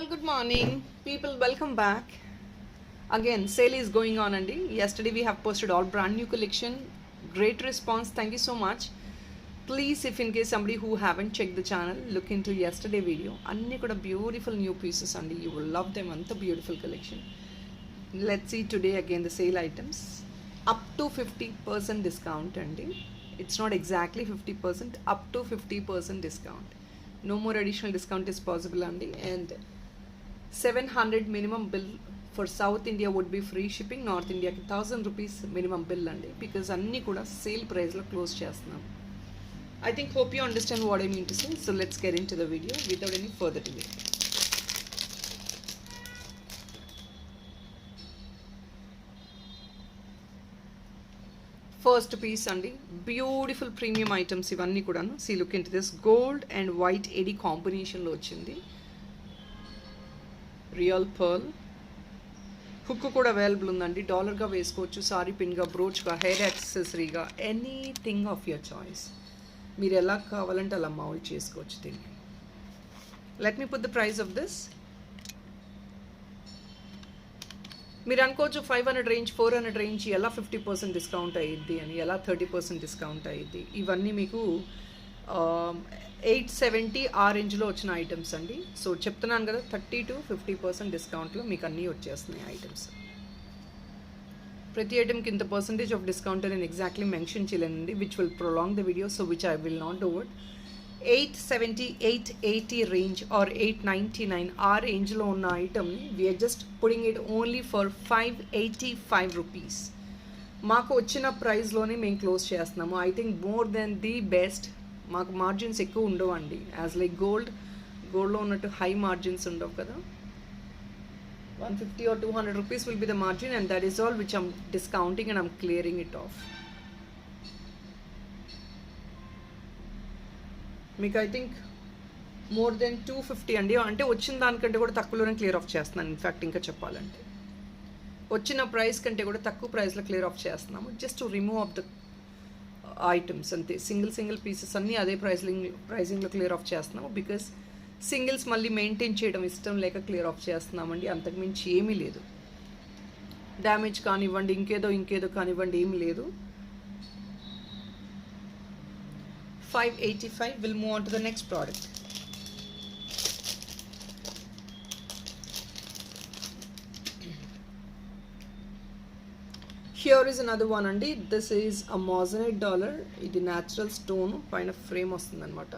all, good morning. People, welcome back. Again, sale is going on, Andy. Yesterday we have posted all brand new collection. Great response. Thank you so much. Please, if in case somebody who haven't checked the channel, look into yesterday video. Anni kuda beautiful new pieces, Andy. You will love them. Anta beautiful collection. Let's see today again the sale items. Up to 50% discount, Andy. It's not exactly 50%, up to 50% discount. No more additional discount is possible, Andy. And 700 minimum bill for South India would be free shipping. North India ki 1000 rupees minimum bill, Andy, because anni kuda sale price lo close chestunam. I think hope you understand what I mean to say. So let's get into the video without any further delay. First piece, Andy, beautiful premium items ivanni kudanu. See, look into this, gold and white AD combination lo ochindi. Real pearl. Hook kuda available undandi. Dollar ga vesukochu, saree pin ga, brooch ga, hair accessory ga, anything of your choice. Meer ela kavalante ala mold chesukochu దీన్ని. Let me put the price of this. మీరు అనుకోవచ్చు 500 range 400 range ఎలా 50% discount అయ్యిద్ది అని, ఎలా 30% discount అయ్యిద్ది. ఇవన్నీ మీకు 870 ఆ రేంజ్లో వచ్చిన ఐటమ్స్ అండి. సో చెప్తున్నాను కదా, 30 to 50% డిస్కౌంట్లో మీకు అన్నీ వచ్చేస్తున్నాయి ఐటమ్స్. ప్రతి ఐటమ్కి ఇంత పర్సంటేజ్ ఆఫ్ డిస్కౌంట్ నేను ఎగ్జాక్ట్లీ మెన్షన్ చేయలేనండి, which will prolong the video, so which I will not do it. 870, 880 range or 899 ఆ రేంజ్లో ఉన్న ఐటమ్ని we're just putting it only for 585 rupees. మాకు వచ్చిన ప్రైస్లోనే మేము క్లోజ్ చేస్తున్నాము. I think more than the best. మాకు మార్జిన్స్ ఎక్కువ ఉండవండి, యాజ్ లైక్ గోల్డ్లో ఉన్నట్టు హై మార్జిన్స్ ఉండవు కదా. 150 or 200 rupees will be the margin, and that is all which I'm discounting and I'm clearing it off. మీకు ఐ థింక్ మోర్ దెన్ 250 అండి, అంటే వచ్చిన దానికంటే కూడా తక్కువలోనే క్లియర్ ఆఫ్ చేస్తున్నాను. ఇన్ఫ్యాక్ట్ ఇంకా చెప్పాలంటే వచ్చిన ప్రైస్ కంటే కూడా తక్కువ ప్రైస్లో క్లియర్ ఆఫ్ చేస్తున్నాము, just to remove of the items అంతే. సింగిల్ పీసెస్ అన్నీ అదే ప్రైజింగ్లో క్లియర్ ఆఫ్ చేస్తున్నాము, బికాస్ సింగిల్స్ మళ్ళీ మెయింటైన్ చేయడం ఇష్టం లేక క్లియర్ ఆఫ్ చేస్తున్నామండి. అంతకుమించి ఏమీ లేదు. డ్యామేజ్ కానివ్వండి, ఇంకేదో కానివ్వండి, ఏమీ లేదు. 585. We'll move on to the next product. Here is another one, Andy. This is a moissanite dollar. It is natural stone paina frame వస్తుంది అన్నమాట.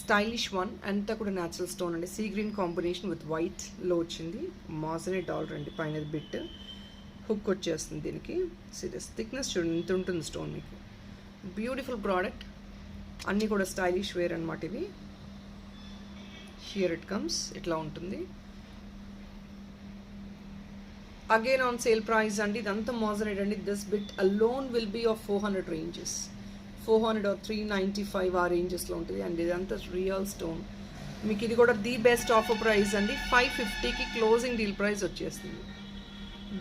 స్టైలిష్ వన్, అంతా కూడా న్యాచురల్ స్టోన్ అండి. Sea green combination with white లో వచ్చింది. మాజనైట్ dollar అండి. పైన bit hook వచ్చేస్తుంది దీనికి. సీరియస్ థిక్నెస్ చూడండి, ఇంత ఉంటుంది స్టోన్ మీకు. బ్యూటిఫుల్ ప్రోడక్ట్, అన్నీ కూడా స్టైలిష్ వేర్ అనమాట ఇవి. హియర్ ఇట్ కమ్స్, ఇట్లా ఉంటుంది. అగైన్ ఆన్ సేల్ ప్రైస్ అండి. ఇదంతా మాజనైట్ అండి. This bit alone will be of 400 ranges, 400 or 395 ఆ రేంజెస్లో ఉంటుంది. అండ్ ఇదంతా రియల్ స్టోన్. మీకు ఇది కూడా ది బెస్ట్ ఆఫర్ ప్రైస్ అండి. 550కి క్లోజింగ్ డీల్ ప్రైస్ వచ్చేస్తుంది.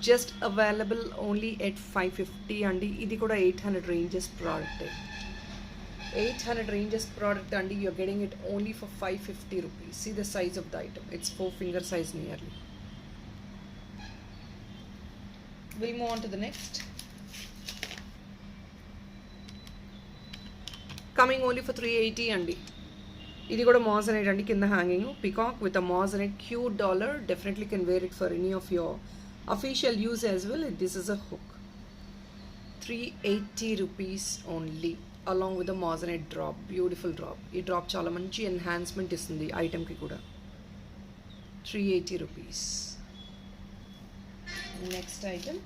జస్ట్ అవైలబుల్ ఓన్లీ ఎట్ 550 అండి. ఇది కూడా 800 రేంజెస్ ప్రోడక్ట్. 800 రేంజెస్ ప్రోడక్ట్ అండి. You're getting it only for 550 rupees. See the size of the item, it's 4 finger size నియర్లీ. We'll move on to the next. Coming only for 380 అండి. ఇది కూడా moissanite అండి. కింద hanging peacock with a moissanite cute dollar. Definitely can wear it for any of your official use as well. This is a hook. 380 rupees only, along with the moissanite drop. Beautiful drop. ఈ drop చాలా మంచి enhancement ఇస్తుంది ఐటమ్కి కూడా. 380 rupees. Next item.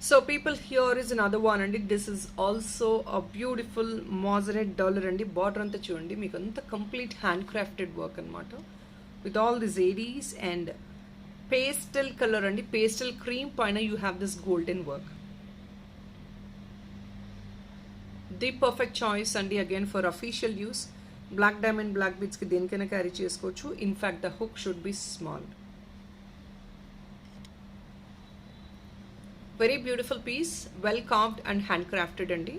So people, here is another one అండి. This is also a beautiful moissanite dollar అండి. Border అంతా చూడండి, మీకు అంతా కంప్లీట్ హ్యాండ్ క్రాఫ్టెడ్ వర్క్ అనమాట, with all this ADs and pastel colour అండి. పేస్టల్ క్రీమ్ పైన you have this golden work. The perfect choice అండి again for official use. Black diamond black బీడ్స్కి దేనికైనా క్యారీ చేసుకోవచ్చు. In fact the hook should be small. Very beautiful piece, well carved and handcrafted అండి.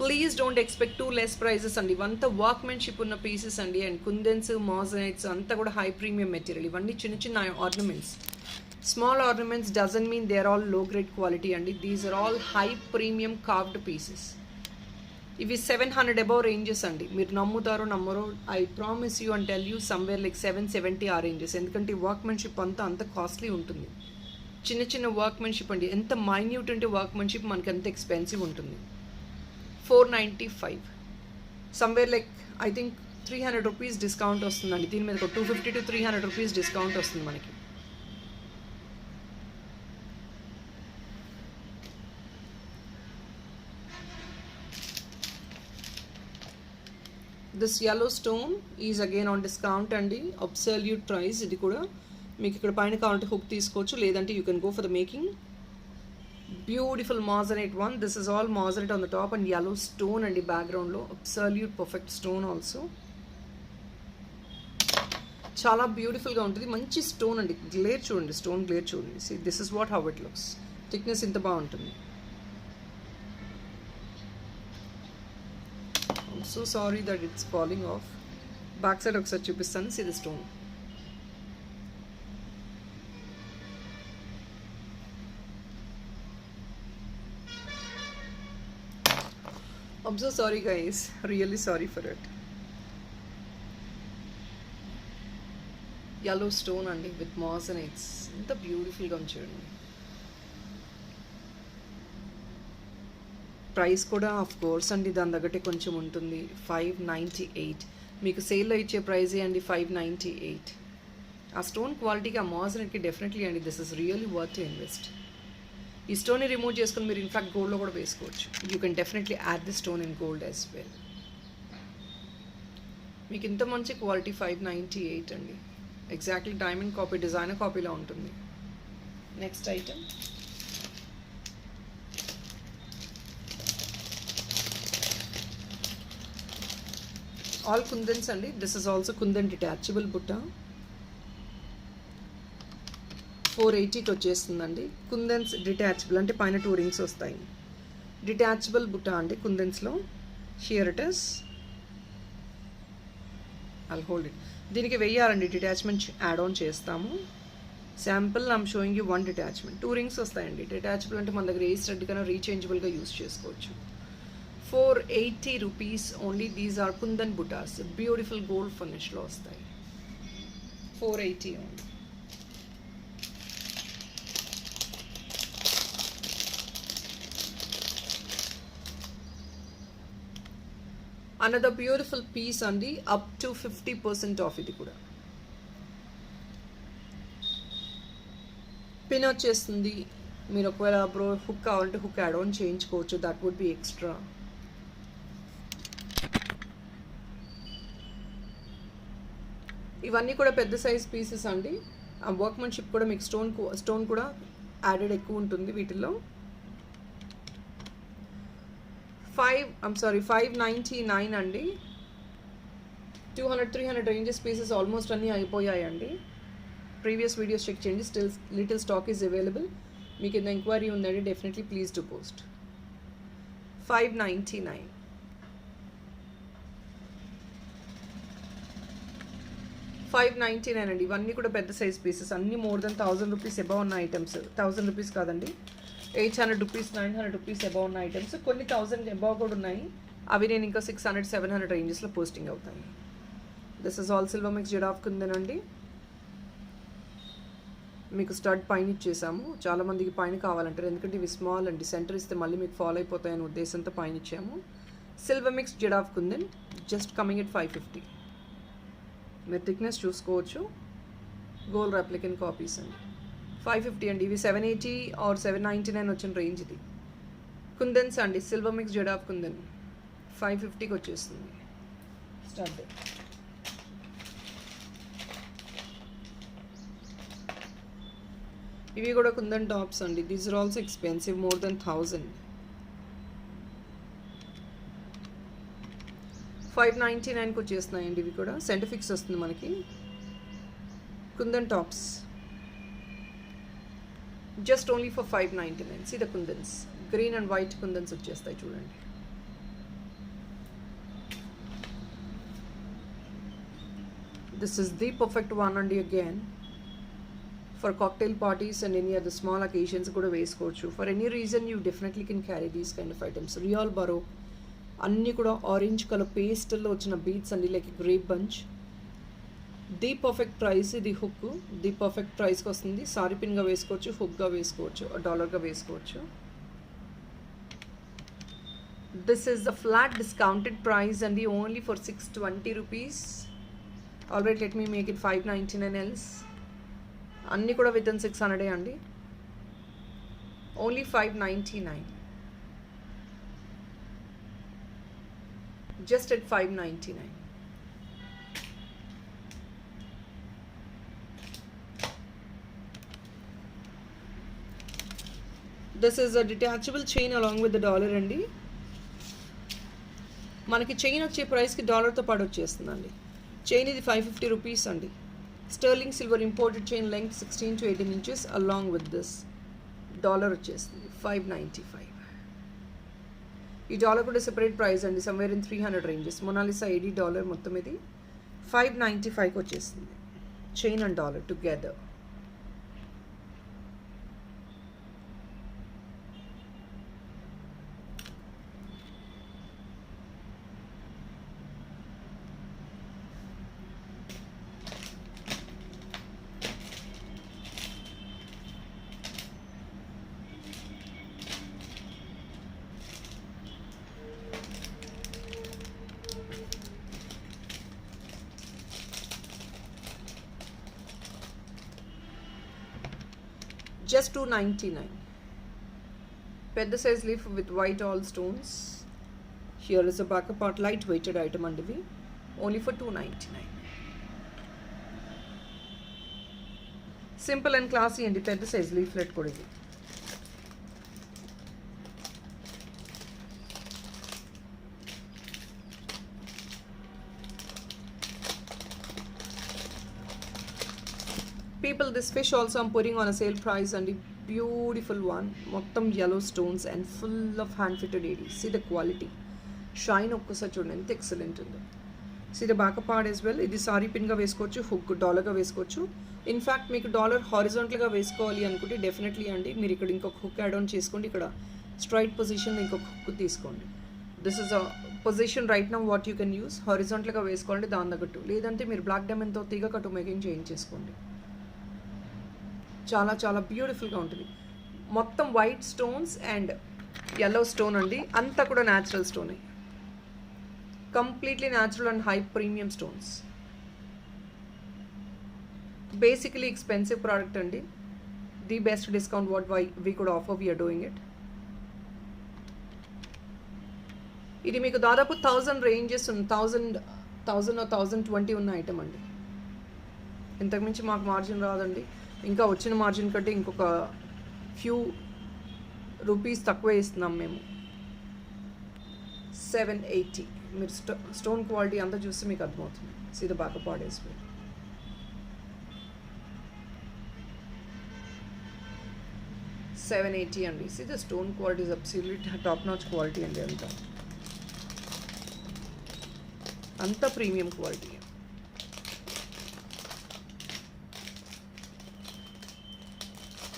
Please don't expect too less prices అండి. ఇవంతా workmanship ఉన్న pieces అండి. And కుందన్స్, మోజనైట్స్ అంతా కూడా హై ప్రీమియం మెటీరియల్. ఇవన్నీ చిన్న చిన్న ornaments. Small ornaments doesn't mean they are all low grade quality అండి. These are all high premium carved pieces. ఇవి 700 అబౌవ్ రేంజెస్ అండి. మీరు నమ్ముతారో నమ్మరో, I promise you and tell you somewhere like 770 ఆ రేంజెస్. ఎందుకంటే వర్క్మెన్షిప్ అంత కాస్ట్లీ ఉంటుంది. చిన్న చిన్న వర్క్మెన్షిప్ అండి. ఎంత మైన్యూట్ అంటే వర్క్మెన్షిప్ మనకి అంత ఎక్స్పెన్సివ్ ఉంటుంది. 495 somewhere like I think 300 rupees discount వస్తుందండి. దీని మీద 250 to 300 రూపీస్ డిస్కౌంట్ వస్తుంది మనకి. This yellow stone is again on discount అండి. Absolute price. ఇది కూడా మీకు ఇక్కడ పైన కావాలంటే హుక్ తీసుకోవచ్చు, లేదంటే you can go for the making. Beautiful moissanite one. This is all moissanite on the top and yellow stone అండి బ్యాక్గ్రౌండ్లో. Absolute perfect stone also. చాలా బ్యూటిఫుల్గా ఉంటుంది. మంచి స్టోన్ అండి. గ్లేర్ చూడండి, స్టోన్ గ్లేర్ చూడండి. See this is what how it looks. Thickness ఇంత బాగుంటుంది. So sorry that it's falling off. Back side ఒకసారి చూపిస్తాను. See the stone. I'm so sorry guys, really sorry for it. Yellow stone అండి with మోజనైట్స్. ఎంత బ్యూటిఫుల్గా ఉంచండి. Price కూడా of course అండి దాని తగ్గట్టే కొంచెం ఉంటుంది. 598 మీకు సేల్లో ఇచ్చే ప్రైజే అండి. 598. ఆ స్టోన్ క్వాలిటీకి, ఆ మోజనైట్కి డెఫినెట్లీ అండి this is really worth to invest. ఈ స్టోన్ని రిమూవ్ చేసుకొని మీరు ఇన్ఫ్యాక్ట్ గోల్డ్లో కూడా వేసుకోవచ్చు. You can definitely add the stone in gold as well. మీకు ఇంత మంచి క్వాలిటీ 598 అండి. ఎగ్జాక్ట్లీ డైమండ్ కాపీ, డిజైనర్ కాపీలా ఉంటుంది. నెక్స్ట్ ఐటమ్ ఆల్ కుందన్స్ అండి. This is also kundan detachable బుట్ట. 480కి వచ్చేస్తుందండి. కుందన్స్ డిటాచబుల్ అంటే పైన 2 రింగ్స్ వస్తాయి. డిటాచబుల్ బుట్ట అండి కుందన్స్లో. Here it is. I'll hold it. దీనికి వెయ్యాలండి డిటాచ్మెంట్ యాడ్ ఆన్ చేస్తాము. Sample I'm showing you 1 detachment. 2 rings వస్తాయండి. డిటాచబుల్ అంటే మన దగ్గర ఏ స్టడ్ కన్నా రీచేంజబుల్గా యూస్ చేసుకోవచ్చు. 480 rupees only. These are kundan బుటాస్. బ్యూటిఫుల్ గోల్డ్ ఫినిష్లో వస్తాయి. 480 ఓన్లీ. అనదర్ బ్యూటిఫుల్ పీస్ అండి. Up to 50% off. ఇది కూడా పిన్ వచ్చేస్తుంది. మీరు ఒకవేళ హుక్ కావాలంటే హుక్ యాడ్ ఆన్ చేయించుకోవచ్చు. That would be extra. ఇవన్నీ కూడా పెద్ద సైజ్ పీసెస్ అండి. ఆ వర్క్మెన్షిప్ కూడా మీకు స్టోన్ కూడా యాడెడ్ ఎక్కువ ఉంటుంది వీటిల్లో. 599 అండి. 200-300 రేంజెస్ పీసెస్ ఆల్మోస్ట్ అన్నీ అయిపోయాయండి. ప్రీవియస్ వీడియోస్ చెక్ చేయండి. Still little stock is available. మీకు ఏదైనా ఎంక్వైరీ ఉందండి డెఫినెట్లీ ప్లీజ్ టు పోస్ట్. 599. $599 అండి. ఇవన్నీ కూడా పెద్ద సైజ్ పీసెస్. అన్నీ మోర్ దెన్ 1000 రూపీస్ అబౌవ్ ఉన్న ఐటమ్స్. 1000 రూపీస్ కాదండి, 800 రూపీస్ 900 రూపీస్ అబౌవ్ ఉన్న ఐటమ్స్. కొన్ని 1000 అబౌవ్ కూడా ఉన్నాయి. అవి నేను ఇంకా 600-700 రేంజెస్లో పోస్టింగ్ అవుతాయి. This is all silver mixed of కుందనండి. మీకు స్టడ్ పైన ఇచ్చేసాము. చాలామందికి పైన కావాలంటారు, ఎందుకంటే ఇవి స్మాల్ అండి. సెంటర్ ఇస్తే మళ్ళీ మీకు ఫాలో అయిపోతాయనే ఉద్దేశంతో పైన ఇచ్చాము. Silver mixed of kundan just coming at 550. మీరు థిక్నెస్ చూసుకోవచ్చు. గోల్డ్ రెప్లికెంట్ కాపీస్ అండి. 550 అండి. ఇవి 780 ఆర్ 799 వచ్చిన రేంజ్. ఇది కుందన్స్ అండి. Silver mixed of kundan 550కి వచ్చేస్తుంది స్టడ్. ఇవి కూడా కుందన్ టాప్స్ అండి. These are also expensive, more than 1000. 599కి వచ్చేస్తున్నాయండి ఇవి కూడా. సెంటిఫిక్స్ వస్తుంది మనకి. Kundan tops just only for 599. See the kundans, green and white kundans వచ్చేస్తాయి చూడండి. This is the perfect one అండి. Again for cocktail parties and any other small occasions కూడా వేసుకోవచ్చు. For any reason you definitely can carry these kind of items. Real బరో అన్నీ కూడా orange colour పేస్టల్లో వచ్చిన బీట్స్ అండి, like grape bunch. The perfect price. ఇది హుక్ ది పర్ఫెక్ట్ ప్రైస్కి వస్తుంది. సారీ పిన్గా వేసుకోవచ్చు, హుక్గా వేసుకోవచ్చు, డాలర్గా వేసుకోవచ్చు. This is the flat discounted price అండి, only for 620 rupees. Alright, let me make it 599 else. అన్నీ కూడా విత్ ఇన్ 600 అండి. Only 599. just at 599. This is a detachable chain along with the dollar అండి. మనకి చైన్ వచ్చే ప్రైస్కి డాలర్తో పాటు వచ్చేస్తుందండి. చైన్ ఇది 550 రూపీస్ అండి. Sterling silver imported chain length 16 to 18 inches along with this. Dollar వచ్చేస్తుంది 595. ఈ డాలర్ కూడా సెపరేట్ ప్రైస్ అండి, సమ్వేర్ ఇన్ 300 రేంజెస్. మొనాలిసా $80 మొత్తం ఇది 595కి వచ్చేస్తుంది. Chain and dollar together. Just 299. పెద్ద size leaf with white all stones. Here is a backup part, light weighted item అండి ఇవి. Only for 299. Simple and classy అండి, పెద్ద సైజ్ లీఫ్లెట్ కూడా ఇది. People, this fish also I'm putting on a sale price and the beautiful one. మొత్తం yellow stones and full of hand fitted ADs. See the quality. Shine ఒక్కసారి చూడండి ఎంత excellent ఉందో. See the back part as well. ఇది sorry పిన్గా వేసుకోవచ్చు, hook డాలర్గా వేసుకోవచ్చు. In fact మీకు డాలర్ హారిజాంటల్గా వేసుకోవాలి అనుకుంటే డెఫినెట్లీ అండి మీరు ఇక్కడ ఇంకొక హుక్ యాడ్ ఆన్ చేసుకోండి. ఇక్కడ స్ట్రైట్ పొజిషన్లో ఇంకొక హుక్ తీసుకోండి. This is a position right now what you can use. హారిజాంటల్గా వేసుకోండి దాని తగ్గట్టు. లేదంటే మీరు బ్లాక్ డైమండ్తో తీగ కట్టు మేకింగ్ చేయించేసుకోండి. చాలా చాలా బ్యూటిఫుల్గా ఉంటుంది. మొత్తం white stones and yellow stone అండి, అంతా కూడా న్యాచురల్ స్టోనే. Completely natural and high premium stones. Basically expensive product అండి. The best discount what we could offer, we are doing it. ఇది మీకు దాదాపు 1000 రేంజెస్ 1020 ఉన్న ఐటమ్ అండి. ఇంతకుమించి మాకు మార్జిన్ రాదండి. ఇంకా వచ్చిన మార్జిన్ కంటే ఇంకొక ఫ్యూ రూపీస్ తక్కువ ఇస్తున్నాం మేము. 780. మీరు స్టోన్ క్వాలిటీ అంతా చూస్తే మీకు అర్థమవుతుంది. See the backup part as well. $780 అండి. See the stone quality is absolute top notch quality అండి. అంత ప్రీమియం క్వాలిటీ.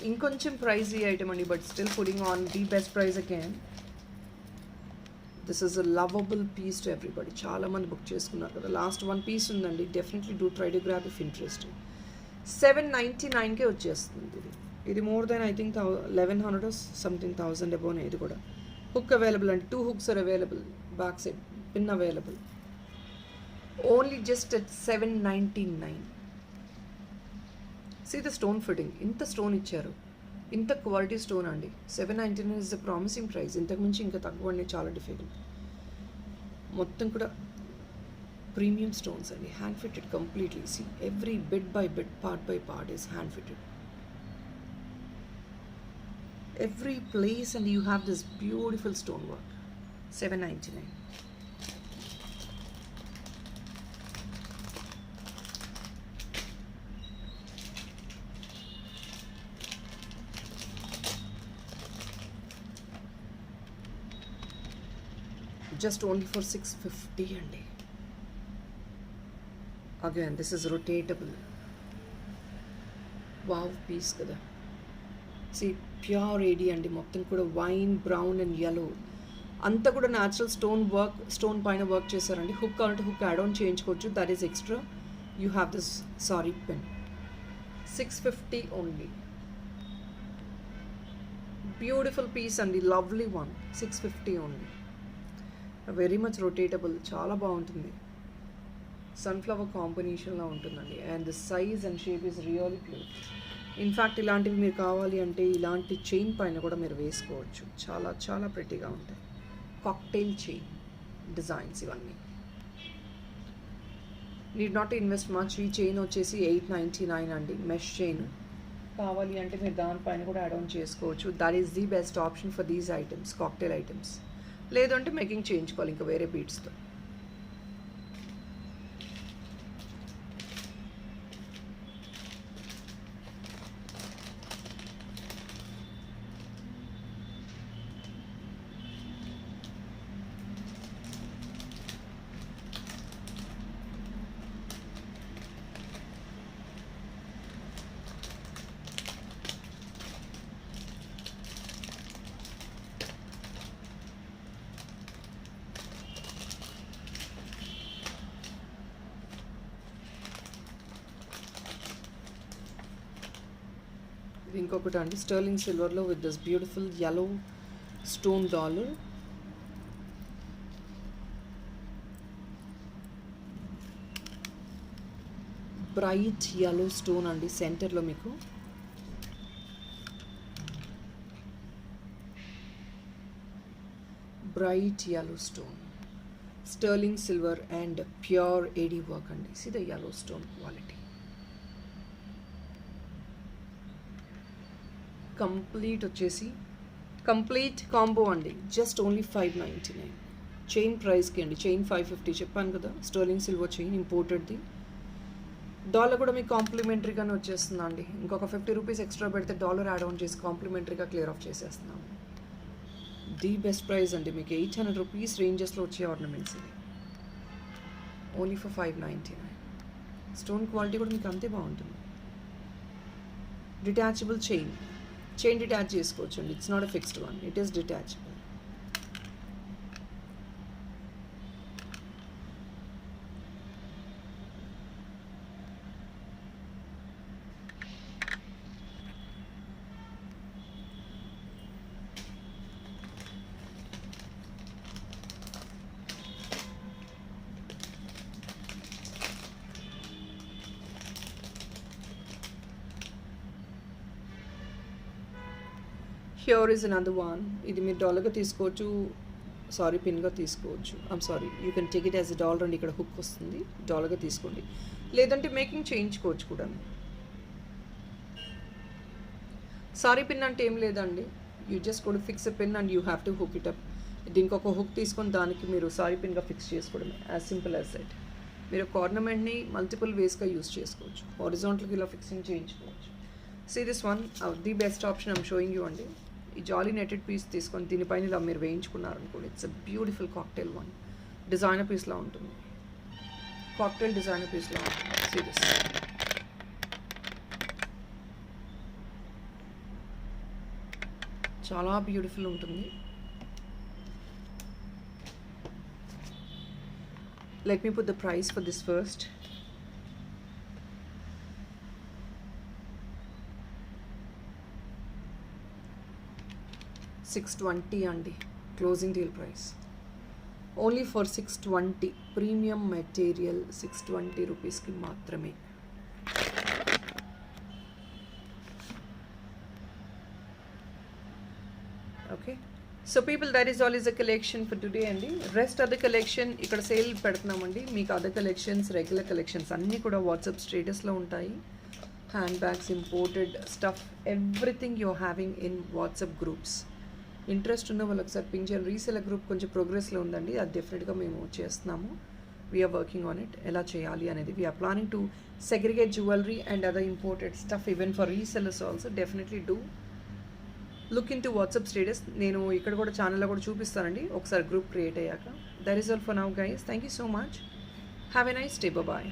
ఇంకొంచెం ప్రైజ్ ఈ ఐటమ్ అండి, but still putting on the best price again. This is a lovable piece to everybody. చాలామంది book చేసుకున్నారు కదా. Last 1 piece ఉందండి. Definitely do try to grab if interest. 799కే వచ్చేస్తుంది ఇది. ఇది more than I think 1100 something 1000 అబోనే. ఇది కూడా హుక్ అవైలబుల్ అండి. 2 hooks are available. Back side pin available. Only just at 799. See the stone fitting. ఇంత స్టోన్ ఇచ్చారు, ఇంత క్వాలిటీ స్టోన్ అండి. 799 ఇస్ ద ప్రామిసింగ్ ప్రైస్. ఇంతకుమించి ఇంకా తక్కువ అండి, చాలా డిఫికల్ట్. మొత్తం కూడా ప్రీమియం స్టోన్స్ అండి, hand fitted completely. See every bit by bit, part by part is hand fitted. Every place and you have this beautiful stone work. 799. just only for 650 అండి. Again this is rotatable. Wow piece కదా. See pure AD అండి, మొత్తం కూడా wine, brown and yellow అంతా కూడా natural stone పైన work చేశారండి. Hook కావాలంటే హుక్ యాడ్ ఆన్ చేయించుకోవచ్చు, that is extra. You have this sari pin. 650 only. Beautiful piece అండి, lovely one. 650 only. Very much rotatable, చాలా బాగుంటుంది. సన్ఫ్లవర్ కాంబినేషన్లో ఉంటుందండి. And the size and shape is really cute. In fact ఇలాంటివి మీరు కావాలి అంటే ఇలాంటి చైన్ పైన కూడా మీరు వేసుకోవచ్చు, చాలా చాలా ప్రెట్టీగా ఉంటాయి. కాక్టైల్ చైన్ డిజైన్స్ ఇవన్నీ. Need not invest much. ఈ చైన్ వచ్చేసి 899 అండి, మెష్ చైన్. కావాలి అంటే మీరు దానిపైన కూడా యాడ్ ఆన్ చేసుకోవచ్చు. That is the best option for these items, cocktail items. లేదంటే మేకింగ్ చేయించుకోవాలి ఇంకా వేరే బీడ్స్తో. ఇంకొకటి అండి, స్టర్లింగ్ సిల్వర్లో with this beautiful yellow stone dollar. Bright yellow stone అండి సెంటర్లో మీకు. Bright yellow stone, sterling silver and pure AD work అండి. See the yellow stone quality. Complete combo అండి, జస్ట్ ఓన్లీ 599. చైన్ ప్రైస్కి అండి. చైన్ 550 చెప్పాను కదా. Sterling silver chain, ఇంపోర్టెడ్ది. డాలర్ కూడా మీకు కాంప్లిమెంటరీగానే వచ్చేస్తుందా అండి. ఇంకొక 50 రూపీస్ ఎక్స్ట్రా పెడితే డాలర్ యాడ్ ఆన్ చేసి కాంప్లిమెంటరీగా క్లియర్ ఆఫ్ చేసేస్తున్నాము. ది బెస్ట్ ప్రైస్ అండి, మీకు 800 రూపీస్ రేంజెస్లో వచ్చే ఆర్నమెంట్స్ ఇది. Only for 599. స్టోన్ క్వాలిటీ కూడా మీకు అంతే బాగుంటుంది. డిటాచబుల్ చైన్ డిటాచ్ చేసుకోవచ్చు అండి. It's not a fixed one, it is detachable. Here is another one. ఇది మీరు డాలర్గా తీసుకోవచ్చు, సారీ పిన్గా తీసుకోవచ్చు. Sorry, you can take it as a dollar అండి. ఇక్కడ హుక్ వస్తుంది, డాలర్గా తీసుకోండి. లేదంటే మేకింగ్ చేయించుకోవచ్చు కూడా. సారీ పిన్ అంటే ఏం లేదండి, యూ జస్ట్ కూడా fix a pin and you have to hook it up. దీనికి ఒక హుక్ తీసుకొని దానికి మీరు సారీ పిన్గా ఫిక్స్ చేసుకోవడమే, యాజ్ సింపుల్ యాజ్ దట్. మీరు ఒక ఆర్నమెంట్ని మల్టిపుల్ వేస్గా యూస్ చేసుకోవచ్చు. హారిజాంటల్గా ఇలా ఫిక్సింగ్ చేయించుకోవచ్చు. See this one, the best option I'm showing you అండి. ఈ జాలీ నెటెడ్ పీస్ తీసుకొని దీనిపైన ఇలా మీరు వేయించుకున్నారనుకోండి, it's a beautiful cocktail one. Designer పీస్లా ఉంటుంది, కాక్టైల్ డిజైనర్ పీస్లా ఉంటుంది. See this. చాలా బ్యూటిఫుల్ ఉంటుంది. Let me put the price for this first. $620 andi, closing deal price. Only for $620, premium material, $620 rupees ki maatrame. Okay. So people, that is all is a collection for today అండి. Rest other collection ఇక్కడ sale పెడుతున్నామండి. మీకు other collections, regular collections అన్నీ కూడా WhatsApp స్టేటస్లో ఉంటాయి. Hand bags, imported stuff, everything you are having in WhatsApp groups. Interest ఉన్న వాళ్ళు ఒకసారి పింక్ చేయండి. రీసెలర్ గ్రూప్ కొంచెం ప్రోగ్రెస్లో ఉందండి, అది డెఫినెట్గా మేము చేస్తున్నాము. We are working on it. ఎలా చేయాలి అనేది we are planning to segregate jewellery and other imported stuff even for resellers also. Definitely do look into WhatsApp status. నేను ఇక్కడ కూడా ఛానల్లో కూడా చూపిస్తానండి ఒకసారి గ్రూప్ క్రియేట్ అయ్యాక. That is all for now guys. Thank you so much. Have a nice day. Bye.